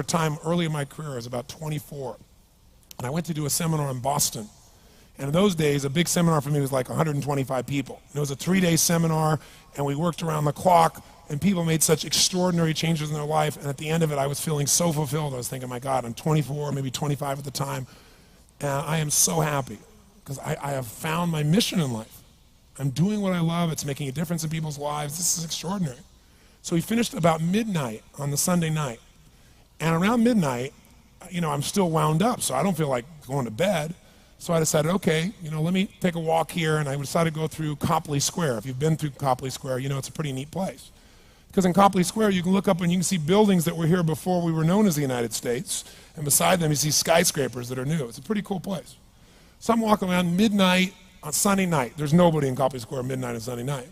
a time early in my career, I was about 24, and I went to do a seminar in Boston. And in those days, a big seminar for me was like 125 people. And it was a 3-day seminar, and we worked around the clock, and people made such extraordinary changes in their life. And at the end of it, I was feeling so fulfilled. I was thinking, my God, I'm 24, maybe 25 at the time, and I am so happy because I have found my mission in life. I'm doing what I love. It's making a difference in people's lives. This is extraordinary. So we finished about midnight on the Sunday night. And around midnight, I'm still wound up, so I don't feel like going to bed. So I decided, okay, let me take a walk here, and I decided to go through Copley Square. If you've been through Copley Square, it's a pretty neat place. Because in Copley Square, you can look up and you can see buildings that were here before we were known as the United States, and beside them you see skyscrapers that are new. It's a pretty cool place. So I'm walking around midnight on Sunday night. There's nobody in Copley Square midnight on Sunday night.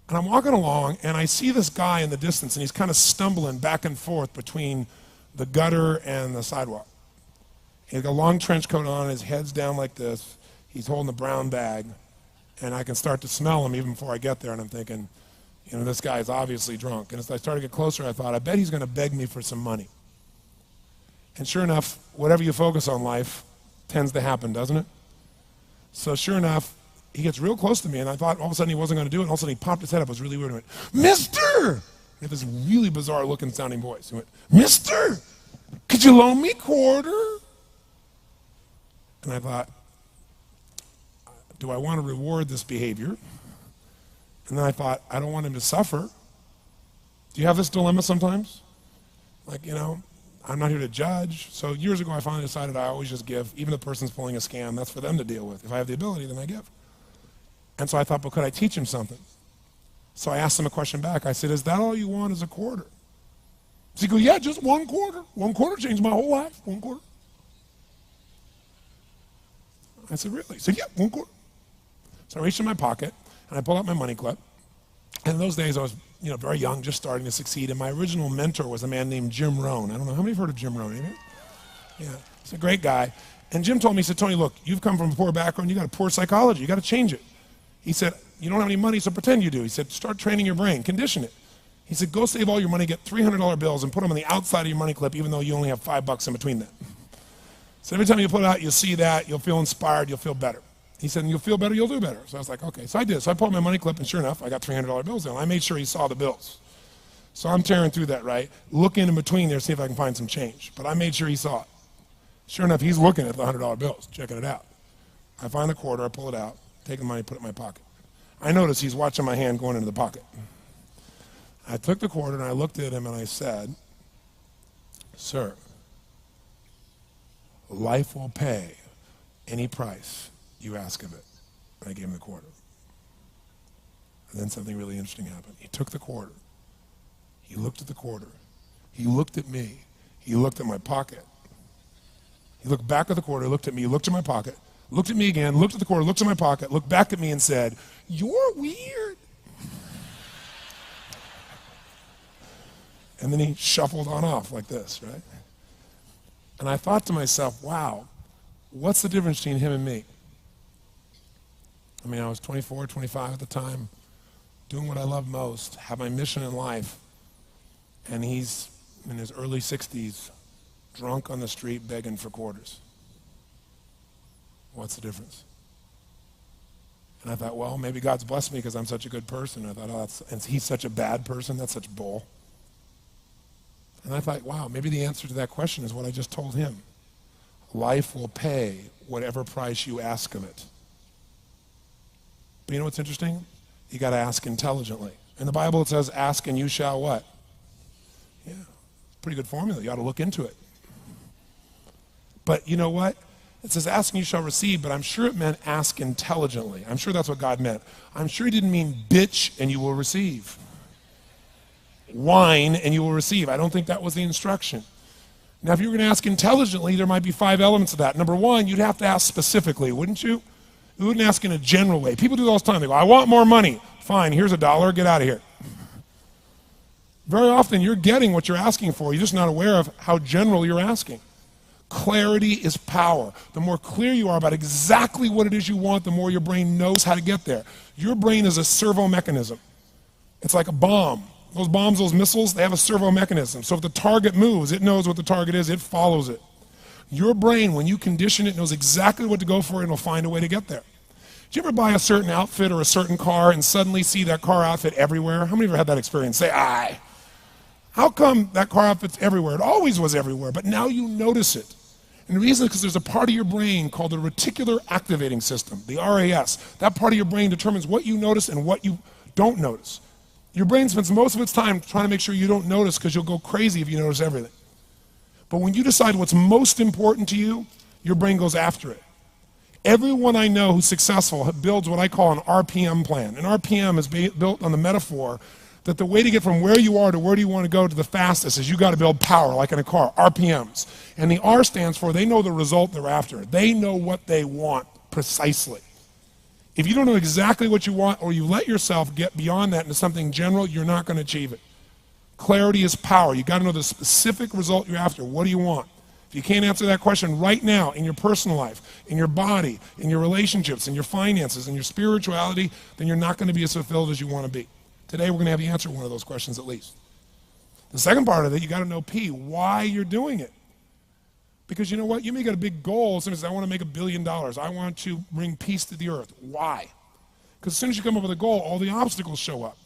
And I'm walking along, and I see this guy in the distance, and he's kind of stumbling back and forth between the gutter and the sidewalk. He's got a long trench coat on, his head's down like this. He's holding a brown bag, and I can start to smell him even before I get there, and I'm thinking, this guy is obviously drunk. And as I started to get closer, I thought, I bet he's going to beg me for some money. And sure enough, whatever you focus on life tends to happen, doesn't it? So sure enough, he gets real close to me, and I thought all of a sudden he wasn't going to do it, and all of a sudden he popped his head up. It was really weird. He went, "Mister!" He had this really bizarre looking sounding voice. He went, "Mister, could you loan me a quarter?" And I thought, do I want to reward this behavior? And then I thought, I don't want him to suffer. Do you have this dilemma sometimes? Like, I'm not here to judge. So years ago, I finally decided I always just give. Even if the person's pulling a scam, that's for them to deal with. If I have the ability, then I give. And so I thought, but could I teach him something? So I asked him a question back. I said, is that all you want is a quarter? So he goes, yeah, just 1 quarter. 1 quarter changed my whole life. 1 quarter. I said, really? He said, yeah, 1 quarter. So I reached in my pocket, and I pulled out my money clip. And in those days, I was very young, just starting to succeed. And my original mentor was a man named Jim Rohn. I don't know, how many have heard of Jim Rohn? Anybody? Yeah, he's a great guy. And Jim told me, he said, Tony, look, you've come from a poor background. You got a poor psychology. You got to change it. He said, you don't have any money, so pretend you do. He said, start training your brain, condition it. He said, go save all your money, get $300 bills, and put them on the outside of your money clip, even though you only have $5 in between them. So every time you put it out, you'll see that, you'll feel inspired, you'll feel better. He said, and you'll feel better, you'll do better. So I was like, okay. So I did. So I pulled my money clip, and sure enough, I got $300 bills in. I made sure he saw the bills. So I'm tearing through that, right? Looking in between there, see if I can find some change. But I made sure he saw it. Sure enough, he's looking at the $100 bills, checking it out. I find the quarter, I pull it out, take the money, put it in my pocket. I notice he's watching my hand going into the pocket. I took the quarter, and I looked at him, and I said, sir, life will pay any price you ask of it. And I gave him the quarter. And then something really interesting happened. He took the quarter. He looked at the quarter. He looked at me. He looked at my pocket. He looked back at the quarter, looked at me, looked at my pocket, looked at me again, looked at the quarter, looked at my pocket, looked back at me and said, you're weird. And then he shuffled on off like this, right? And I thought to myself, wow, what's the difference between him and me? I mean, I was 24, 25 at the time, doing what I love most, have my mission in life, and he's in his early 60s, drunk on the street begging for quarters. What's the difference? And I thought, well, maybe God's blessed me because I'm such a good person. I thought, oh, and he's such a bad person, that's such bull. And I thought, wow, maybe the answer to that question is what I just told him. Life will pay whatever price you ask of it. But you know what's interesting? You got to ask intelligently. In the Bible it says, ask and you shall what? Yeah, pretty good formula. You ought to look into it. But you know what? It says ask and you shall receive, but I'm sure it meant ask intelligently. I'm sure that's what God meant. I'm sure he didn't mean bitch and you will receive. Whine and you will receive. I don't think that was the instruction. Now, if you were going to ask intelligently, there might be 5 elements of that. Number 1, you'd have to ask specifically, wouldn't you? You wouldn't ask in a general way. People do it all the time. They go, I want more money. Fine, here's $1, get out of here. Very often, you're getting what you're asking for. You're just not aware of how general you're asking. Clarity is power. The more clear you are about exactly what it is you want, the more your brain knows how to get there. Your brain is a servo mechanism. It's like a bomb. Those bombs, those missiles, they have a servo mechanism. So if the target moves, it knows what the target is, it follows it. Your brain, when you condition it, knows exactly what to go for and it'll find a way to get there. Did you ever buy a certain outfit or a certain car and suddenly see that car outfit everywhere? How many of you have had that experience? Say, aye. How come that car outfit's everywhere? It always was everywhere, but now you notice it. And the reason is because there's a part of your brain called the reticular activating system, the RAS. That part of your brain determines what you notice and what you don't notice. Your brain spends most of its time trying to make sure you don't notice because you'll go crazy if you notice everything. But when you decide what's most important to you, your brain goes after it. Everyone I know who's successful builds what I call an RPM plan. An RPM is built on the metaphor that the way to get from where you are to where do you want to go to the fastest is you got to build power, like in a car, RPMs. And the R stands for they know the result they're after. They know what they want precisely. If you don't know exactly what you want or you let yourself get beyond that into something general, you're not going to achieve it. Clarity is power. You got to know the specific result you're after. What do you want? If you can't answer that question right now in your personal life, in your body, in your relationships, in your finances, in your spirituality, then you're not going to be as fulfilled as you want to be. Today we're going to have you answer one of those questions at least. The second part of it, you got to know P, why you're doing it. Because you know what? You may get a big goal. As soon as I want to make $1 billion. I want to bring peace to the earth. Why? Because as soon as you come up with a goal, all the obstacles show up.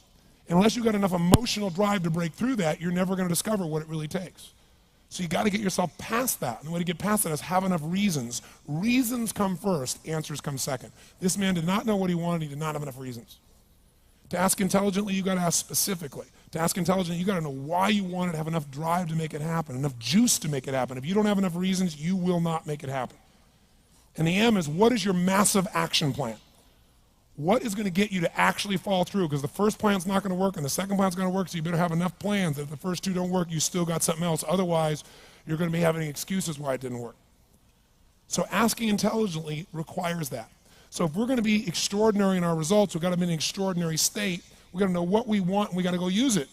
Unless you've got enough emotional drive to break through that, you're never going to discover what it really takes. So you got to get yourself past that. And the way to get past that is have enough reasons. Reasons come first, answers come second. This man did not know what he wanted, he did not have enough reasons. To ask intelligently, you got to ask specifically. To ask intelligently, you got to know why you want it, have enough drive to make it happen, enough juice to make it happen. If you don't have enough reasons, you will not make it happen. And the M is, what is your massive action plan? What is going to get you to actually fall through? Because the first plan's not going to work and the second plan's going to work, so you better have enough plans that if the first two don't work, you still got something else. Otherwise, you're going to be having excuses why it didn't work. So asking intelligently requires that. So if we're going to be extraordinary in our results, we've got to be in an extraordinary state. We've got to know what we want and we've got to go use it.